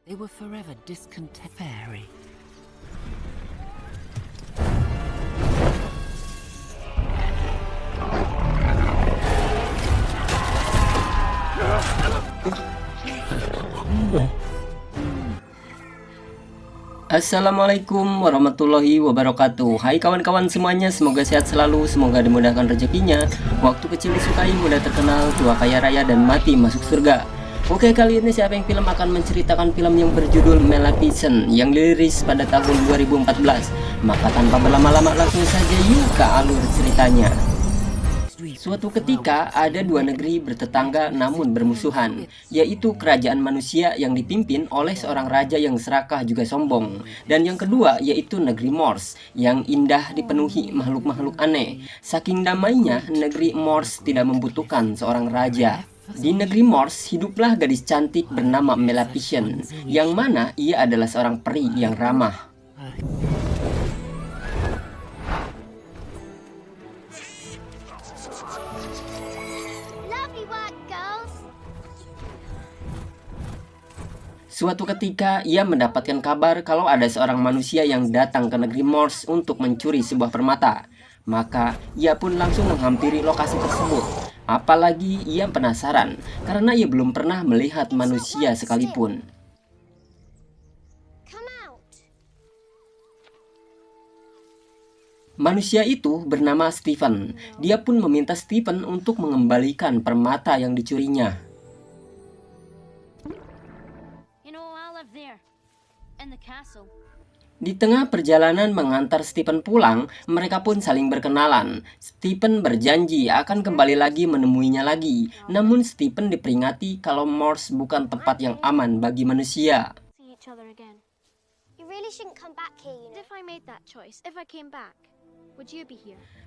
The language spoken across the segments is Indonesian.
They were forever discontent. Fairy. Assalamualaikum warahmatullahi wabarakatuh. Hai kawan-kawan semuanya, semoga sehat selalu, semoga dimudahkan rezekinya. Waktu kecil disukai, muda terkenal, tua kaya raya, dan mati masuk surga. Oke, kali ini Siapa Yang Film akan menceritakan film yang berjudul Maleficent yang dirilis pada tahun 2014. Maka tanpa berlama-lama langsung saja yuk ke alur ceritanya. Suatu ketika ada dua negeri bertetangga namun bermusuhan, yaitu kerajaan manusia yang dipimpin oleh seorang raja yang serakah juga sombong, dan yang kedua yaitu negeri Morse yang indah dipenuhi makhluk-makhluk aneh. Saking damainya, negeri Morse tidak membutuhkan seorang raja. Di negeri Morse hiduplah gadis cantik bernama Maleficent, yang mana ia adalah seorang peri yang ramah. Suatu ketika, ia mendapatkan kabar kalau ada seorang manusia yang datang ke negeri Morse untuk mencuri sebuah permata. Maka, ia pun langsung menghampiri lokasi tersebut. Apalagi ia penasaran, karena ia belum pernah melihat manusia sekalipun. Manusia itu bernama Stephen. Dia pun meminta Stephen untuk mengembalikan permata yang dicurinya. Di tengah perjalanan mengantar Stephen pulang, mereka pun saling berkenalan. Stephen berjanji akan kembali lagi menemuinya lagi. Namun Stephen diperingati kalau Morse bukan tempat yang aman bagi manusia.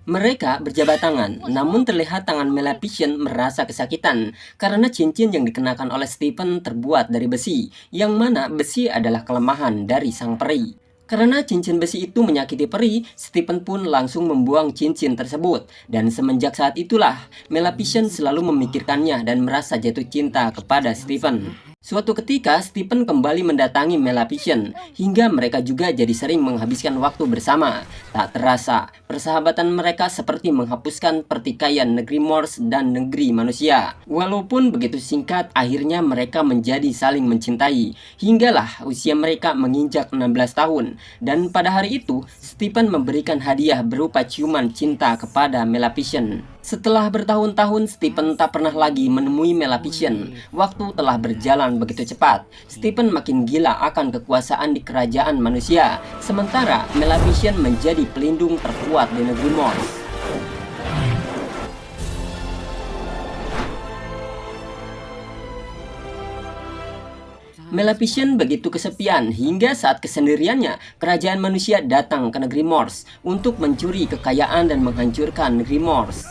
Mereka berjabat tangan, namun terlihat tangan Maleficent merasa kesakitan karena cincin yang dikenakan oleh Stephen terbuat dari besi, yang mana besi adalah kelemahan dari sang peri. Karena cincin besi itu menyakiti peri, Stephen pun langsung membuang cincin tersebut. Dan semenjak saat itulah, Maleficent selalu memikirkannya dan merasa jatuh cinta kepada Stephen. Suatu ketika, Stephen kembali mendatangi Maleficent, hingga mereka juga jadi sering menghabiskan waktu bersama. Tak terasa, persahabatan mereka seperti menghapuskan pertikaian negeri Morse dan negeri manusia. Walaupun begitu singkat, akhirnya mereka menjadi saling mencintai. Hinggalah usia mereka menginjak 16 tahun. Dan pada hari itu, Stephen memberikan hadiah berupa ciuman cinta kepada Maleficent. Setelah bertahun-tahun, Stephen tak pernah lagi menemui Maleficent. Waktu telah berjalan begitu cepat. Stephen makin gila akan kekuasaan di kerajaan manusia. Sementara Maleficent menjadi pelindung terkuat di negeri Morse. Maleficent begitu kesepian hingga saat kesendiriannya, kerajaan manusia datang ke negeri Morse untuk mencuri kekayaan dan menghancurkan negeri Morse.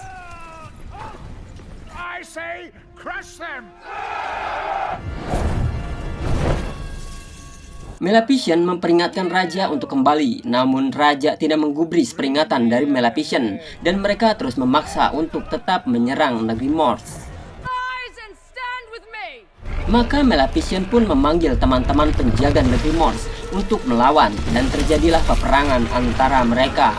Maleficent memperingatkan raja untuk kembali, namun raja tidak menggubris peringatan dari Maleficent dan mereka terus memaksa untuk tetap menyerang negeri Morse. Maka Maleficent pun memanggil teman-teman penjaga negeri Morse untuk melawan dan terjadilah peperangan antara mereka.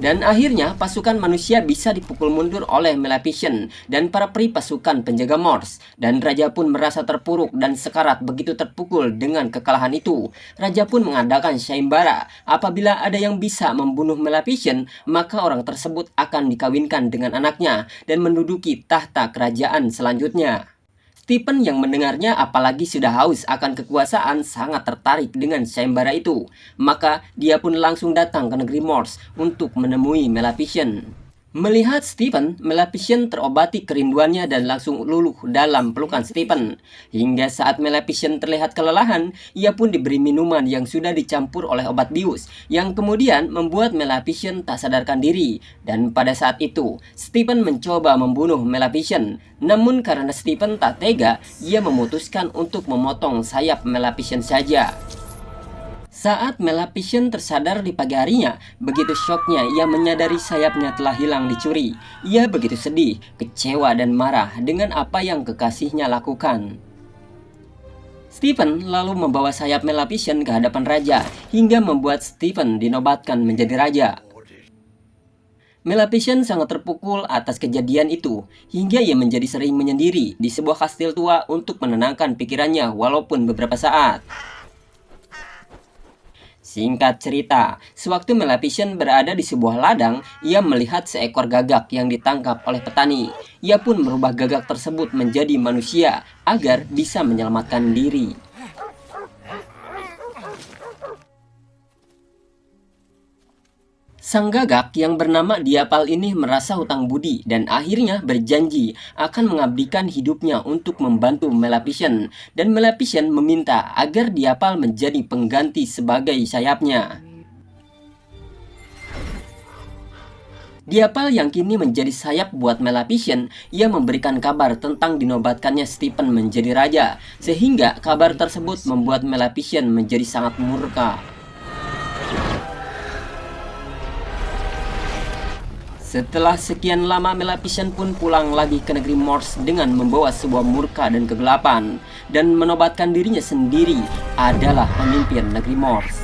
Dan akhirnya pasukan manusia bisa dipukul mundur oleh Maleficent dan para peri pasukan penjaga Morse. Dan raja pun merasa terpuruk dan sekarat begitu terpukul dengan kekalahan itu. Raja pun mengadakan sayembara. Apabila ada yang bisa membunuh Maleficent, maka orang tersebut akan dikawinkan dengan anaknya dan menduduki tahta kerajaan selanjutnya. Stephen yang mendengarnya apalagi sudah haus akan kekuasaan sangat tertarik dengan sayembara itu. Maka dia pun langsung datang ke negeri Morse untuk menemui Maleficent. Melihat Stephen, Maleficent terobati kerinduannya dan langsung luluh dalam pelukan Stephen. Hingga saat Maleficent terlihat kelelahan, ia pun diberi minuman yang sudah dicampur oleh obat bius, yang kemudian membuat Maleficent tak sadarkan diri. Dan pada saat itu, Stephen mencoba membunuh Maleficent. Namun karena Stephen tak tega, ia memutuskan untuk memotong sayap Maleficent saja. Saat Maleficent tersadar di pagi harinya, begitu syoknya ia menyadari sayapnya telah hilang dicuri. Ia begitu sedih, kecewa dan marah dengan apa yang kekasihnya lakukan. Stephen lalu membawa sayap Maleficent ke hadapan raja, hingga membuat Stephen dinobatkan menjadi raja. Maleficent sangat terpukul atas kejadian itu, hingga ia menjadi sering menyendiri di sebuah kastil tua untuk menenangkan pikirannya walaupun beberapa saat. Singkat cerita, sewaktu Maleficent berada di sebuah ladang, ia melihat seekor gagak yang ditangkap oleh petani. Ia pun merubah gagak tersebut menjadi manusia agar bisa menyelamatkan diri. Sang gagak yang bernama Diapal ini merasa hutang budi dan akhirnya berjanji akan mengabdikan hidupnya untuk membantu Maleficent. Dan Maleficent meminta agar Diapal menjadi pengganti sebagai sayapnya. Diapal yang kini menjadi sayap buat Maleficent, ia memberikan kabar tentang dinobatkannya Stephen menjadi raja. Sehingga kabar tersebut membuat Maleficent menjadi sangat murka. Setelah sekian lama, Maleficent pun pulang lagi ke negeri Morse dengan membawa sebuah murka dan kegelapan, dan menobatkan dirinya sendiri adalah pemimpin negeri Morse.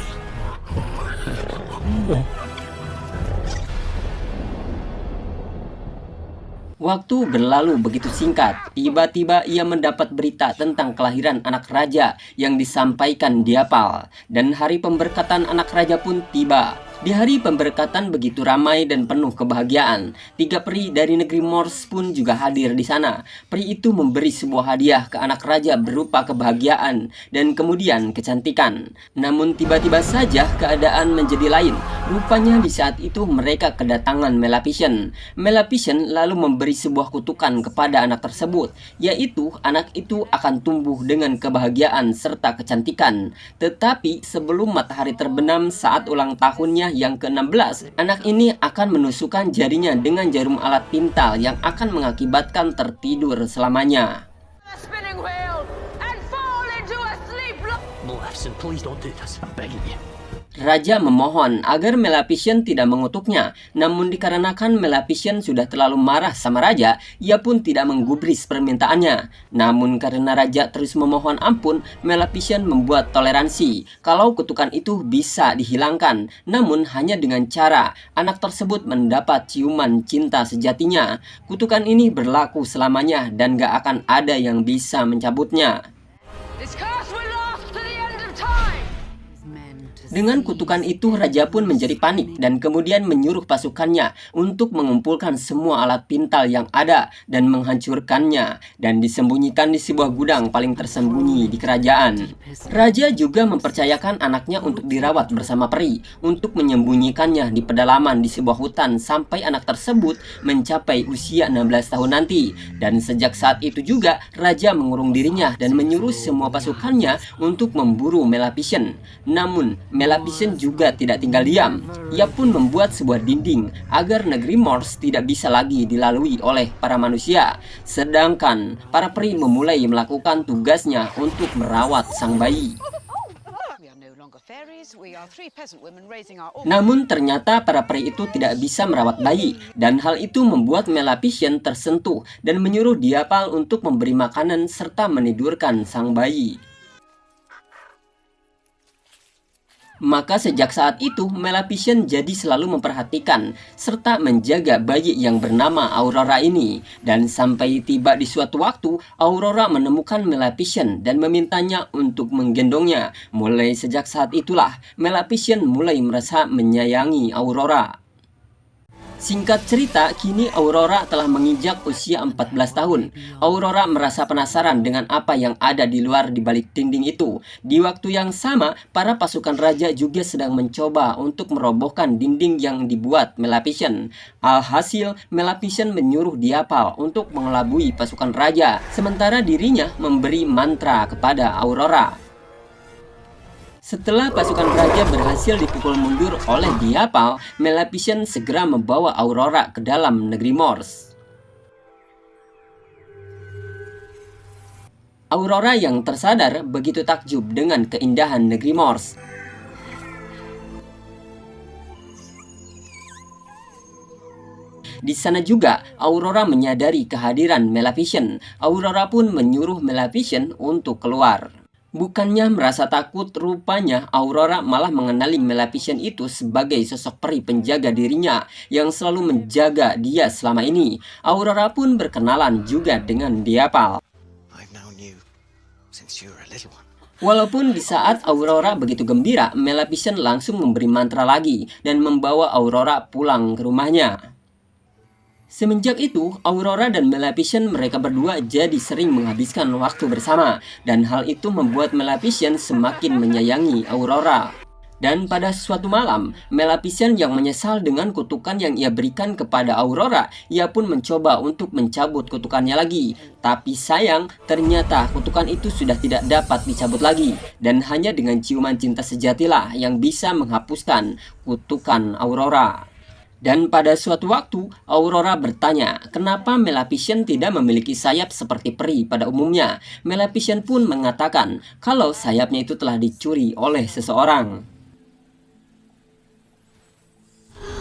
Waktu berlalu begitu singkat, tiba-tiba ia mendapat berita tentang kelahiran anak raja yang disampaikan Diapal, dan hari pemberkatan anak raja pun tiba. Di hari pemberkatan begitu ramai dan penuh kebahagiaan. 3 peri dari negeri Morse pun juga hadir di sana. Peri itu memberi sebuah hadiah ke anak raja berupa kebahagiaan dan kemudian kecantikan. Namun tiba-tiba saja keadaan menjadi lain. Rupanya di saat itu mereka kedatangan Maleficent. Maleficent lalu memberi sebuah kutukan kepada anak tersebut, yaitu anak itu akan tumbuh dengan kebahagiaan serta kecantikan. Tetapi sebelum matahari terbenam saat ulang tahunnya yang ke-16, anak ini akan menusukkan jarinya dengan jarum alat pintal yang akan mengakibatkan tertidur selamanya. Maleficent, please don't do this. I'm begging you. Raja memohon agar Maleficent tidak mengutuknya, namun dikarenakan Maleficent sudah terlalu marah sama raja, ia pun tidak menggubris permintaannya. Namun karena raja terus memohon ampun, Maleficent membuat toleransi kalau kutukan itu bisa dihilangkan, namun hanya dengan cara anak tersebut mendapat ciuman cinta sejatinya. Kutukan ini berlaku selamanya dan gak akan ada yang bisa mencabutnya. Dengan kutukan itu, raja pun menjadi panik dan kemudian menyuruh pasukannya untuk mengumpulkan semua alat pintal yang ada dan menghancurkannya dan disembunyikan di sebuah gudang paling tersembunyi di kerajaan. Raja juga mempercayakan anaknya untuk dirawat bersama peri untuk menyembunyikannya di pedalaman di sebuah hutan sampai anak tersebut mencapai usia 16 tahun nanti. Dan sejak saat itu juga raja mengurung dirinya dan menyuruh semua pasukannya untuk memburu Maleficent. Namun Maleficent juga tidak tinggal diam. Ia pun membuat sebuah dinding agar negeri Morse tidak bisa lagi dilalui oleh para manusia. Sedangkan para peri memulai melakukan tugasnya untuk merawat sang bayi. Namun ternyata para peri itu tidak bisa merawat bayi, dan hal itu membuat Maleficent tersentuh dan menyuruh Diapal untuk memberi makanan serta menidurkan sang bayi. Maka sejak saat itu, Maleficent jadi selalu memperhatikan serta menjaga bayi yang bernama Aurora ini. Dan sampai tiba di suatu waktu, Aurora menemukan Maleficent dan memintanya untuk menggendongnya. Mulai sejak saat itulah, Maleficent mulai merasa menyayangi Aurora. Singkat cerita, kini Aurora telah menginjak usia 14 tahun. Aurora merasa penasaran dengan apa yang ada di luar di balik dinding itu. Di waktu yang sama, para pasukan raja juga sedang mencoba untuk merobohkan dinding yang dibuat Maleficent. Alhasil, Maleficent menyuruh Diapal untuk mengelabui pasukan raja, sementara dirinya memberi mantra kepada Aurora. Setelah pasukan raja berhasil dipukul mundur oleh Diapal, Maleficent segera membawa Aurora ke dalam negeri Morse. Aurora yang tersadar begitu takjub dengan keindahan negeri Morse. Di sana juga, Aurora menyadari kehadiran Maleficent. Aurora pun menyuruh Maleficent untuk keluar. Bukannya merasa takut, rupanya Aurora malah mengenali Maleficent itu sebagai sosok peri penjaga dirinya yang selalu menjaga dia selama ini. Aurora pun berkenalan juga dengan Diapal. Walaupun di saat Aurora begitu gembira, Maleficent langsung memberi mantra lagi dan membawa Aurora pulang ke rumahnya. Semenjak itu, Aurora dan Maleficent mereka berdua jadi sering menghabiskan waktu bersama, dan hal itu membuat Maleficent semakin menyayangi Aurora. Dan pada suatu malam, Maleficent yang menyesal dengan kutukan yang ia berikan kepada Aurora, ia pun mencoba untuk mencabut kutukannya lagi. Tapi sayang, ternyata kutukan itu sudah tidak dapat dicabut lagi, dan hanya dengan ciuman cinta sejatilah yang bisa menghapuskan kutukan Aurora. Dan pada suatu waktu, Aurora bertanya, kenapa Maleficent tidak memiliki sayap seperti peri pada umumnya? Maleficent pun mengatakan kalau sayapnya itu telah dicuri oleh seseorang.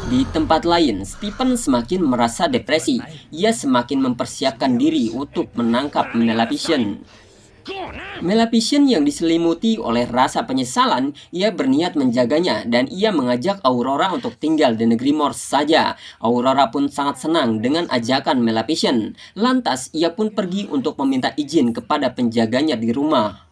Di tempat lain, Stephen semakin merasa depresi. Ia semakin mempersiapkan diri untuk menangkap Maleficent. Maleficent yang diselimuti oleh rasa penyesalan, ia berniat menjaganya dan ia mengajak Aurora untuk tinggal di negeri Morse saja. Aurora pun sangat senang dengan ajakan Maleficent. Lantas ia pun pergi untuk meminta izin kepada penjaganya di rumah.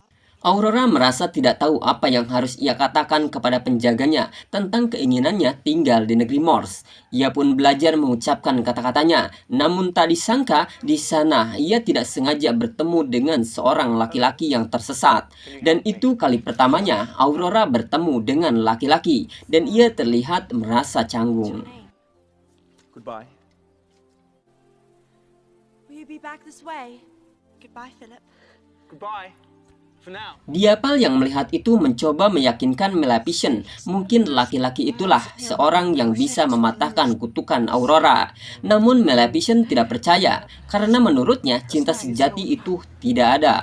Aurora merasa tidak tahu apa yang harus ia katakan kepada penjaganya tentang keinginannya tinggal di negeri Morse. Ia pun belajar mengucapkan kata-katanya, namun tak disangka di sana ia tidak sengaja bertemu dengan seorang laki-laki yang tersesat. Dan itu kali pertamanya Aurora bertemu dengan laki-laki dan ia terlihat merasa canggung. Goodbye. Will you be back this way? Goodbye, Philip. Goodbye. Diapal yang melihat itu mencoba meyakinkan Maleficent mungkin laki-laki itulah seorang yang bisa mematahkan kutukan Aurora. Namun Maleficent tidak percaya karena menurutnya cinta sejati itu tidak ada.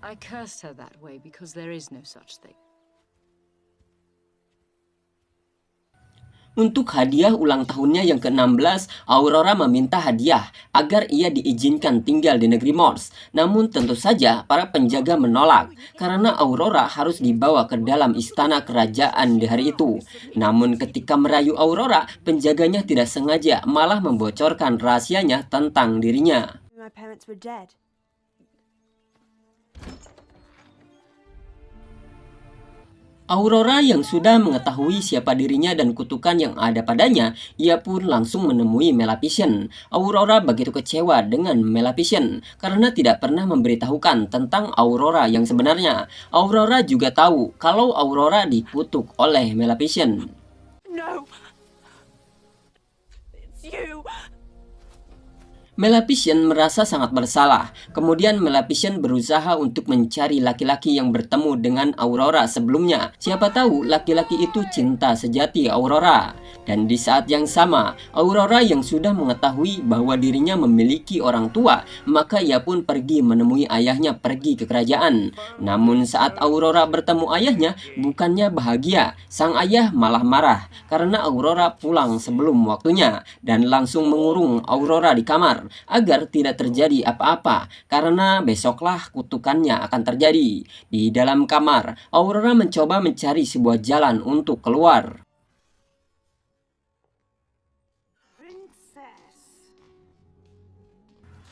I cursed her that way because there is no such thing. Untuk hadiah ulang tahunnya yang ke-16, Aurora meminta hadiah agar ia diizinkan tinggal di negeri Morse. Namun tentu saja para penjaga menolak karena Aurora harus dibawa ke dalam istana kerajaan di hari itu. Namun ketika merayu Aurora, penjaganya tidak sengaja malah membocorkan rahasianya tentang dirinya. My parents were dead. Aurora yang sudah mengetahui siapa dirinya dan kutukan yang ada padanya, ia pun langsung menemui Maleficent. Aurora begitu kecewa dengan Maleficent karena tidak pernah memberitahukan tentang Aurora yang sebenarnya. Aurora juga tahu kalau Aurora dikutuk oleh Maleficent. No! It's you! Maleficent merasa sangat bersalah. Kemudian Maleficent berusaha untuk mencari laki-laki yang bertemu dengan Aurora sebelumnya. Siapa tahu laki-laki itu cinta sejati Aurora. Dan di saat yang sama, Aurora yang sudah mengetahui bahwa dirinya memiliki orang tua, maka ia pun pergi menemui ayahnya pergi ke kerajaan. Namun saat Aurora bertemu ayahnya, bukannya bahagia. Sang ayah malah marah karena Aurora pulang sebelum waktunya dan langsung mengurung Aurora di kamar agar tidak terjadi apa-apa karena besoklah kutukannya akan terjadi. Di dalam kamar, Aurora mencoba mencari sebuah jalan untuk keluar.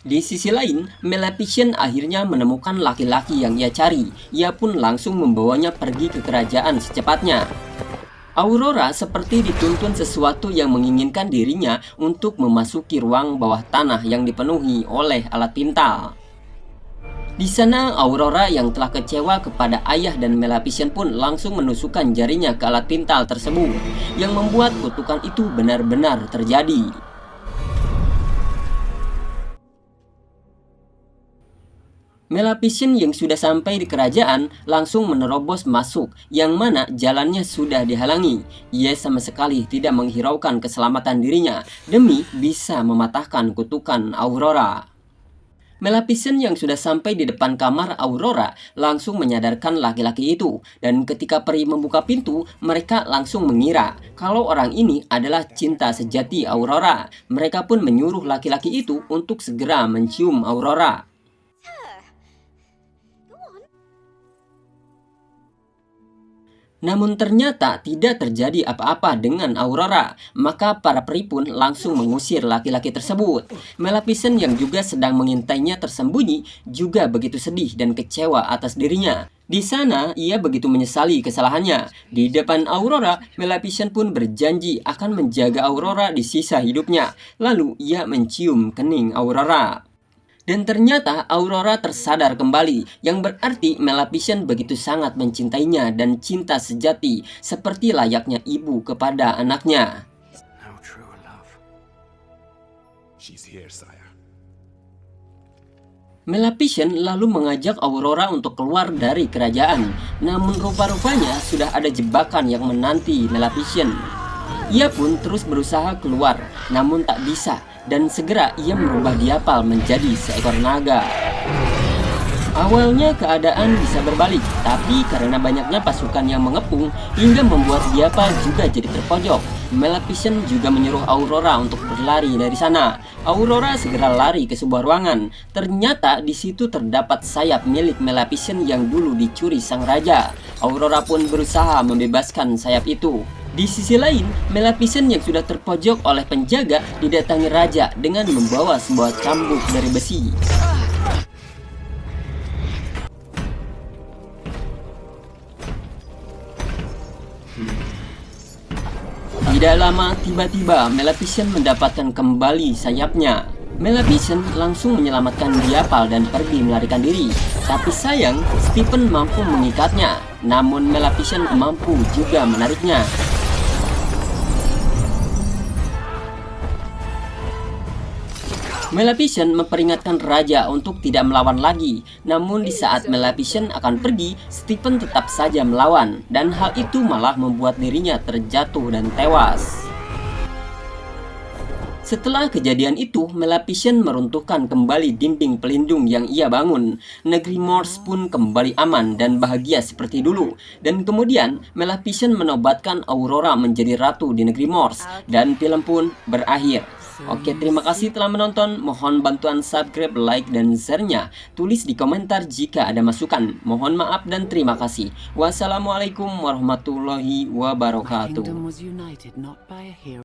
Di sisi lain, Maleficent akhirnya menemukan laki-laki yang ia cari. Ia pun langsung membawanya pergi ke kerajaan secepatnya. Aurora seperti dituntun sesuatu yang menginginkan dirinya untuk memasuki ruang bawah tanah yang dipenuhi oleh alat pintal. Di sana, Aurora yang telah kecewa kepada ayah dan Maleficent pun langsung menusukkan jarinya ke alat pintal tersebut, yang membuat kutukan itu benar-benar terjadi. Maleficent yang sudah sampai di kerajaan langsung menerobos masuk, yang mana jalannya sudah dihalangi. Ia sama sekali tidak menghiraukan keselamatan dirinya demi bisa mematahkan kutukan Aurora. Maleficent yang sudah sampai di depan kamar Aurora langsung menyadarkan laki-laki itu, dan ketika peri membuka pintu, mereka langsung mengira kalau orang ini adalah cinta sejati Aurora. Mereka pun menyuruh laki-laki itu untuk segera mencium Aurora. Namun ternyata tidak terjadi apa-apa dengan Aurora, maka para peri pun langsung mengusir laki-laki tersebut. Maleficent yang juga sedang mengintainya tersembunyi juga begitu sedih dan kecewa atas dirinya. Di sana ia begitu menyesali kesalahannya. Di depan Aurora, Maleficent pun berjanji akan menjaga Aurora di sisa hidupnya. Lalu ia mencium kening Aurora. Dan ternyata Aurora tersadar kembali, yang berarti Maleficent begitu sangat mencintainya dan cinta sejati seperti layaknya ibu kepada anaknya. How true a love. She's here, sire. Maleficent lalu mengajak Aurora untuk keluar dari kerajaan. Namun rupa-rupanya sudah ada jebakan yang menanti Maleficent. Ia pun terus berusaha keluar, namun tak bisa. Dan segera ia merubah Diapal menjadi seekor naga. Awalnya keadaan bisa berbalik, tapi karena banyaknya pasukan yang mengepung hingga membuat Diapal juga jadi terpojok. Maleficent juga menyuruh Aurora untuk berlari dari sana. Aurora segera lari ke sebuah ruangan. Ternyata di situ terdapat sayap milik Maleficent yang dulu dicuri sang raja. Aurora pun berusaha membebaskan sayap itu. Di sisi lain, Maleficent yang sudah terpojok oleh penjaga didatangi raja dengan membawa sebuah cambuk dari besi. Tidak lama, tiba-tiba Maleficent mendapatkan kembali sayapnya. Maleficent langsung menyelamatkan Diapal dan pergi melarikan diri. Tapi sayang, Stephen mampu mengikatnya. Namun Maleficent mampu juga menariknya. Maleficent memperingatkan raja untuk tidak melawan lagi. Namun di saat Maleficent akan pergi, Stephen tetap saja melawan. Dan hal itu malah membuat dirinya terjatuh dan tewas. Setelah kejadian itu, Maleficent meruntuhkan kembali dinding pelindung yang ia bangun. Negeri Morse pun kembali aman dan bahagia seperti dulu. Dan kemudian, Maleficent menobatkan Aurora menjadi ratu di negeri Morse. Dan film pun berakhir. Oke, terima kasih telah menonton. Mohon bantuan subscribe, like, dan share-nya. Tulis di komentar jika ada masukan. Mohon maaf dan terima kasih. Wassalamualaikum warahmatullahi wabarakatuh.